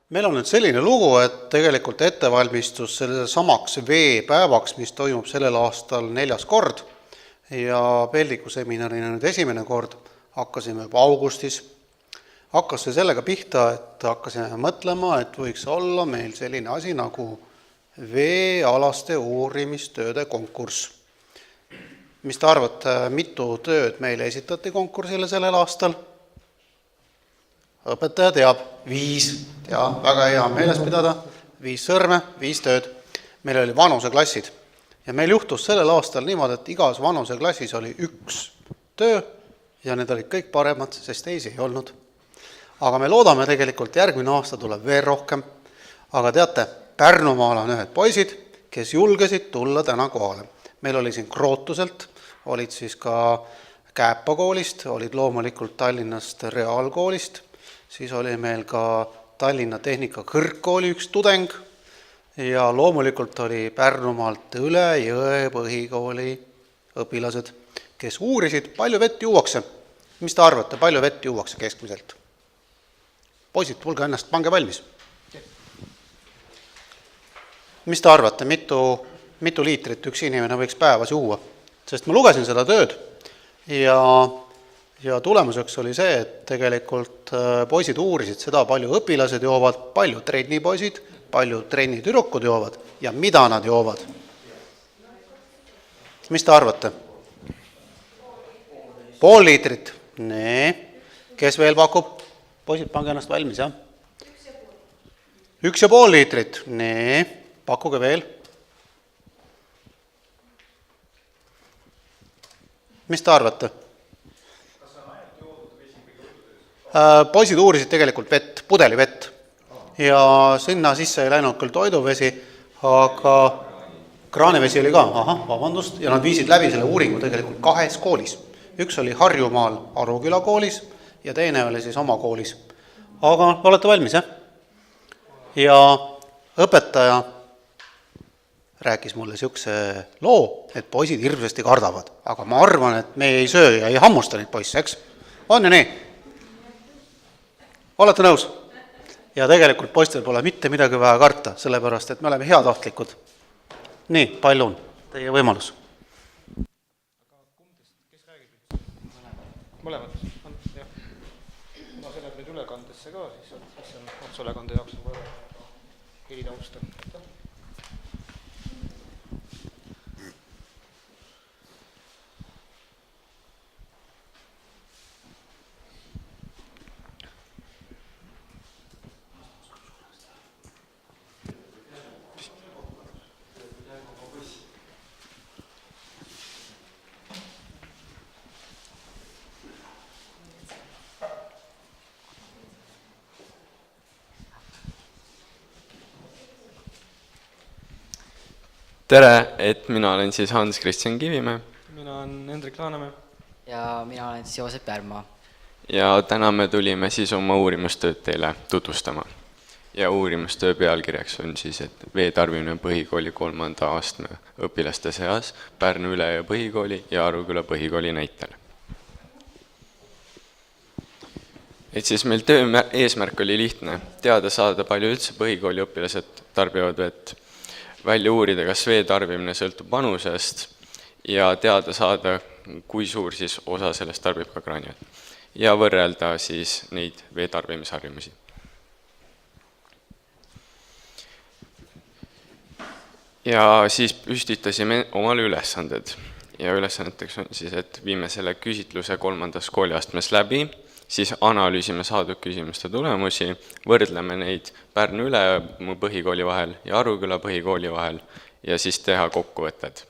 Meil on nüüd selline lugu, et tegelikult ettevalmistus selle samaks veepäevaks, mis toimub sellel aastal 4. kord ja Peldiku seminarina nüüd esimene kord, hakkasime juba augustis. Hakkas see sellega pihta, et hakkasime mõtlema, et võiks olla meil selline asi nagu veealaste uurimistööde konkurss. Mis te arvate, mitu tööd meile esitati konkursile sellel aastal? Õpetaja teab, 5, ja väga hea meeles pidada, 5 sõrme, 5 tööd. Meil oli vanuseklassid ja meil juhtus sellel aastal niimoodi, et igas vanuseklassis oli 1 töö ja need olid kõik paremad, sest teisi ei olnud. Aga me loodame tegelikult järgmine aasta tuleb veel rohkem. Aga teate, Pärnumaal on ühed poisid, kes julgesid tulla täna kohale. Meil oli siin Krootuselt, olid siis ka Kääpa koolist, olid loomulikult Tallinnast Reaalkoolist, siis oli meil ka Tallinna Tehnika Kõrgkooli üks tudeng ja loomulikult oli Pärnumaalt Üle Jõe põhikooli õpilased, kes uurisid, palju vett juuakse. Mis te arvate, palju vett juuakse keskmiselt? Poisid, tulge ennast, pange valmis. Mis te arvate, mitu liitrit üks inimene võiks päevas juua? Sest ma lugesin seda tööd ja tulemuseks oli see, et tegelikult poisid uurisid seda, palju õpilased joovad, palju trennipoisid, palju trennitüdrukud joovad ja mida nad joovad. Mis te arvate? Pool liitrit. Nee. Kes veel pakub? Poisid, pange ennast valmis, jah? 1,5 liitrit. Nee. Pakkuge veel. Mis te arvate? Poisid uurisid tegelikult vett, pudelivett ja sinna sisse ei läinud küll toiduvesi, aga kraanivesi oli ka, vabandust, ja nad viisid läbi selle uuringu tegelikult 2 koolis. Üks oli Harjumaal Aruküla koolis ja teine oli siis oma koolis. Aga olete valmis, jah? Ja õpetaja rääkis mulle niisuguse loo, et poisid hirmsasti kardavad, aga ma arvan, et me ei söö ja ei hammusta neid poisse, eks? On ju nii? Olete nõus? Ja tegelikult poistel pole mitte midagi vaja karta, sellepärast, et me oleme heatahtlikud. Nii, palju on teie võimalus. Kes räägib? Mõlemad. Jah. Ma see läheb nüüd ülekandesse ka, siis on otsulekande jaoks on vaja helitausta. Tere, et mina olen siis Hans-Christian Kivimäe. Mina olen Hendrik Laanemäe. Ja mina olen siis Joosep Järmaa. Ja täna me tulime siis oma uurimustööd teile tutvustama. Ja uurimustöö pealkirjaks on siis, et veetarbimine põhikooli 3. aastme õpilaste seas Pärnu Üle põhikooli ja Aruküla põhikooli näitel. Et siis meil töö eesmärk oli lihtne, teada saada, palju üldse põhikooli õpilased tarbivad vett, välja uurida, kas vee tarbimine sõltub vanusest ja teada saada, kui suur siis osa sellest tarbib ka kraanivett. Ja võrrelda siis neid vee tarbimisharjumusi. Ja siis püstitasime omale ülesanded. Ja ülesandeteks on siis, et viime selle küsitluse 3. kooliastmes läbi, siis analüüsime saadud küsimuste tulemusi, võrdleme neid Pärnu Üle põhikooli vahel ja Aruküla põhikooli vahel ja siis teha kokkuvõtted.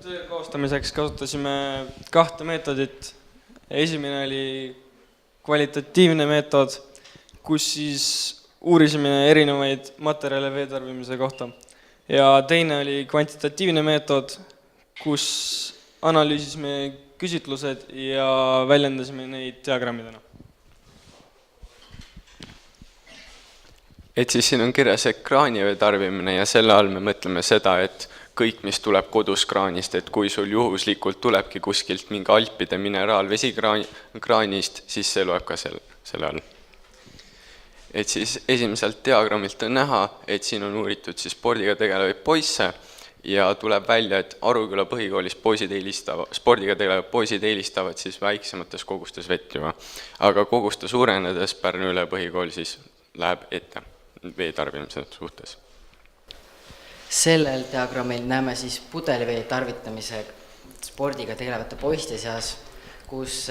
Töö koostamiseks kasutasime 2 meetodit. Esimene oli kvalitatiivne meetod, kus siis uurisime erinevaid materjale veetarbimise kohta. Ja teine oli kvantitatiivne meetod, kus analüüsisime küsitlused ja väljendasime neid diagrammidena. Et siis siin on kirjas ekraanivee tarbimine ja selle all me mõtleme seda, et kõik, mis tuleb kodus kraanist, et kui sul juhuslikult tulebki kuskilt mingi Alpide mineraalvesi kraanist, siis see loeb ka selle all. Et siis esimeselt diagrammilt on näha, et siin on uuritud siis spordiga tegelevaid poisse ja tuleb välja, et Aruküla põhikoolis spordiga tegelevad poisid eelistavad siis väiksemates kogustes vett juba. Aga koguste suurenedes Pärnu Üle põhikool siis läheb ette vee tarbimise suhtes. Sellel diagrammil näeme siis pudelivee tarvitamise spordiga tegelevate poiste seas, kus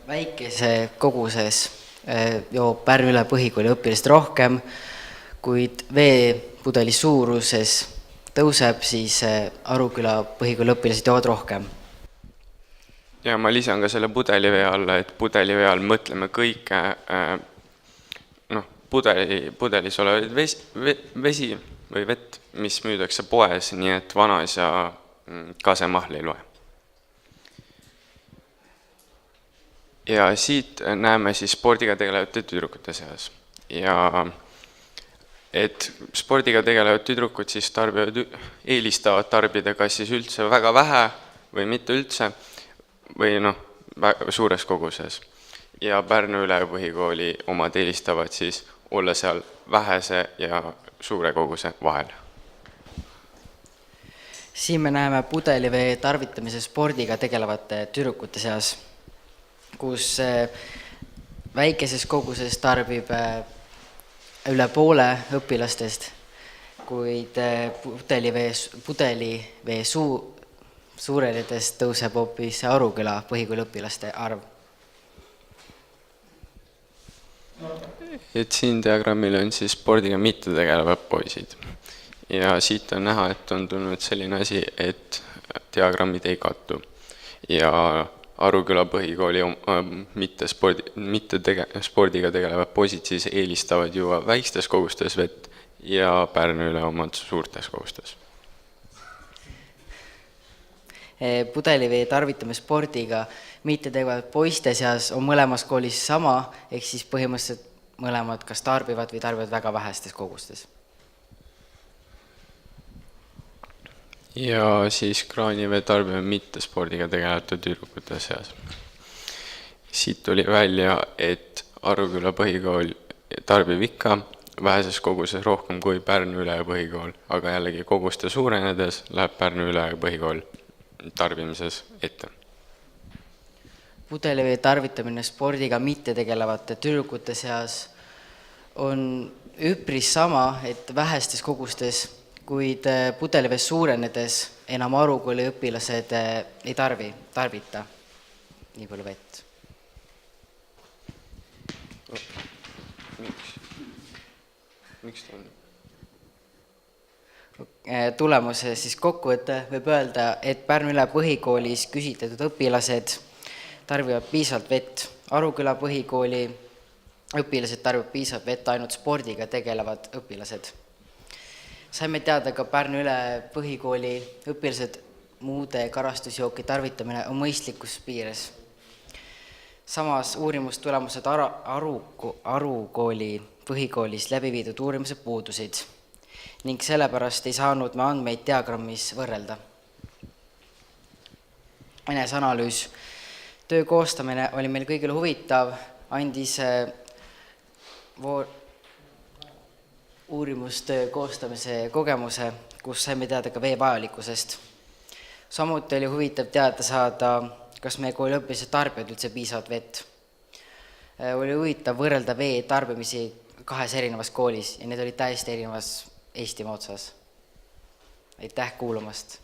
väikese koguses joob Pärnu Üle põhikooli õpilased rohkem, kuid veepudeli suuruses tõuseb, siis Aruküla põhikooli õpilased joovad rohkem. Ja ma lisan ka selle pudelivee alla, et pudelivee all mõtleme kõike pudelis olevaid vesi või vett, mis müüdakse poes, nii et vanas ja kasemahl ei loe. Ja siit näeme siis spordiga tegelevate tüdrukute seas. Ja et spordiga tegelevad tüdrukud siis eelistavad tarbida kas siis üldse väga vähe või mitte üldse või suures koguses. Ja Pärnu Üle põhikooli omad eelistavad siis olla seal vähese ja suure koguse vahel. Siin me näeme pudelivee tarvitamise spordiga tegelevate tüdrukute seas, kus väikeses koguses tarbib üle poole õpilastest, kuid pudelivee suurenedes tõuseb hoopis Aruküla põhikooli õpilaste arv. Et siin diagrammil on siis spordiga mitte tegelevad poisid. Ja siit on näha, et on tulnud selline asi, et diagrammid ei kattu. Ja Aruküla põhikooli mitte spordiga tegelevad poisid siis eelistavad juua väikstes kogustes vett ja Pärnu Üle omad suurtes kogustes. Pudelivee tarvitamise spordiga mitte tegelevad poiste seas on mõlemas koolis sama, ehk siis põhimõtteliselt mõlemad kas tarbivad või tarbivad väga vähestes kogustes. Ja siis kraanivee tarbime mitte spordiga tegelevate tüdrukute seas. Siit tuli välja, et Aruküla põhikool tarbib ikka väheses koguses rohkem kui Pärnu Üle põhikool, aga jällegi koguste suurenedes läheb Pärnu Üle põhikool tarbimises ette. Pudelivee tarvitamine spordiga mitte tegelevate tüdrukute seas on üpris sama, et vähestes kogustes, kuid pudelivee suurenedes enam Aruküla õpilased ei tarbita nii palju vett. Miks ta on? Tulemuse siis kokkuvõtte võib öelda, et Pärnu Üle põhikoolis küsitletud õpilased tarbivad piisavalt vett. Aruküla põhikooli õpilased tarbivad piisavalt vett ainult spordiga tegelevad õpilased. Saime teada ka Pärnu Üle põhikooli õpilased muude karastusjooki tarvitamine on mõistlikus piires. Samas uurimustulemused Arukooli põhikoolis läbi viidud uurimused puudusid ning sellepärast ei saanud me andmeid diagrammis võrrelda. Eneseanalüüs. Töö koostamine oli meil kõigile huvitav, andis uurimustöö koostamise kogemuse, kus saime teada ka vee vajalikkusest. Samuti oli huvitav teada saada, kas meie kooli õpilased tarbivad üldse piisavalt vett. Oli huvitav võrrelda vee tarbimisi kahes erinevas koolis ja need olid täiesti erinevas Eestimaa otsas. Aitäh kuulamast!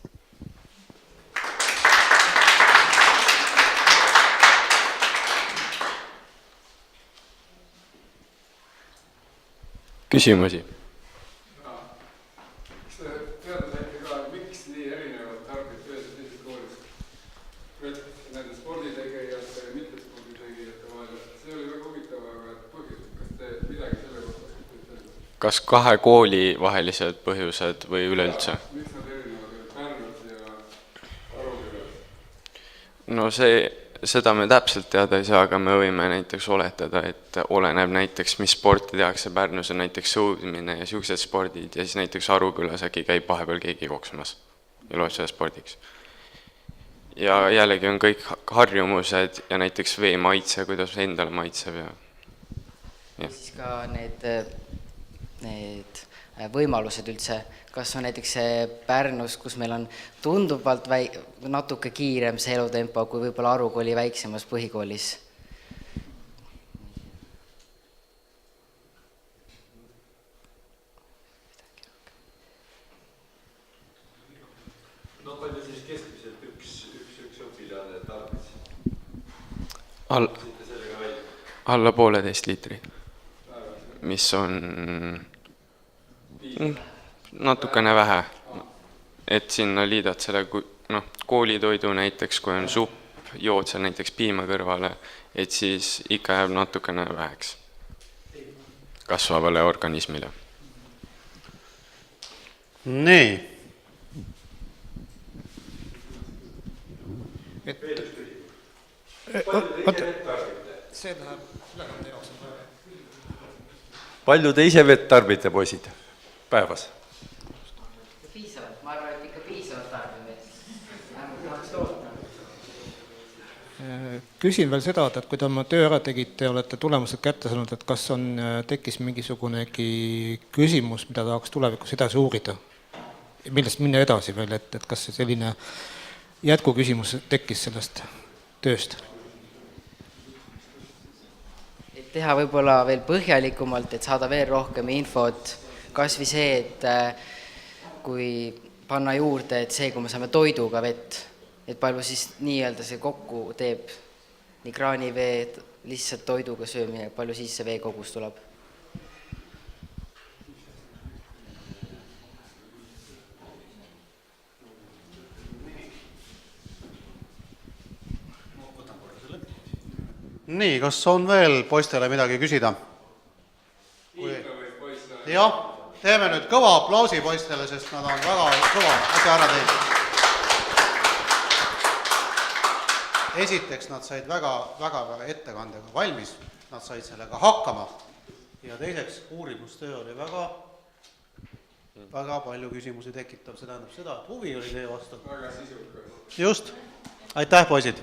Küsimusi? Kas te teada saite ka, miks nii erinevad tarbid ühes ja teises koolis? Nende sporditegijate ja mittesporditegijate vahel. See oli väga huvitav, aga põhjus, kas te midagi selle kohta? Kas kahe kooli vahelised põhjused või üleüldse? Miks nad erinevad Pärnus ja Arukülas? No seda me täpselt teada ei saa, aga me võime näiteks oletada, et oleneb näiteks, mis sporti tehakse Pärnus on näiteks sõudmine ja siuksed spordid ja siis näiteks Arukülas äkki käib vahepeal keegi jooksmas. ja loeb seda spordiks. Ja jällegi on kõik harjumused ja näiteks vee maitse, kuidas endale maitseb ja siis ka need võimalused üldse, kas on näiteks Pärnus, kus meil on tunduvalt natuke kiirem see elutempo, kui võib-olla Aru kooli väiksemas põhikoolis. No palju siis keskmiselt üks õpilane tarbis? Alla 1,5 liitri, mis on natukene vähe, et sinna liidad selle koolitoidu näiteks, kui on supp, jood seal näiteks piima kõrvale, et siis ikka jääb natukene väheks kasvavale organismile. Nii. See läheb ülekande jaoks. Palju te ise vett tarbite, poisid, päevas? Piisavalt, ma arvan, et ikka piisavalt tarbime. Tahaks toota. Küsin veel seda, et kui te oma töö ära tegite ja olete tulemused kätte saanud, et kas tekkis mingisugunegi küsimus, mida tahaks tulevikus edasi uurida? Millest minna edasi veel, et kas see selline jätkuküsimus tekkis sellest tööst? Et teha võib-olla veel põhjalikumalt, et saada veel rohkem infot, kas või see, et kui panna juurde, et see, kui me saame toiduga vett, et palju siis nii-öelda see kokku teeb nii kraanivee, lihtsalt toiduga söömine, palju siis see veekogus tuleb? Nii, kas on veel poistele midagi küsida? Jah, teeme nüüd kõva aplausi poistele, sest nad on väga kõva asja ära teinud. Esiteks nad said väga ettekandega valmis, nad said sellega hakkama ja teiseks uurimustöö oli väga palju küsimusi tekitav, see tähendab seda, et huvi oli teie vastu. Väga sisukas. Just, aitäh poisid!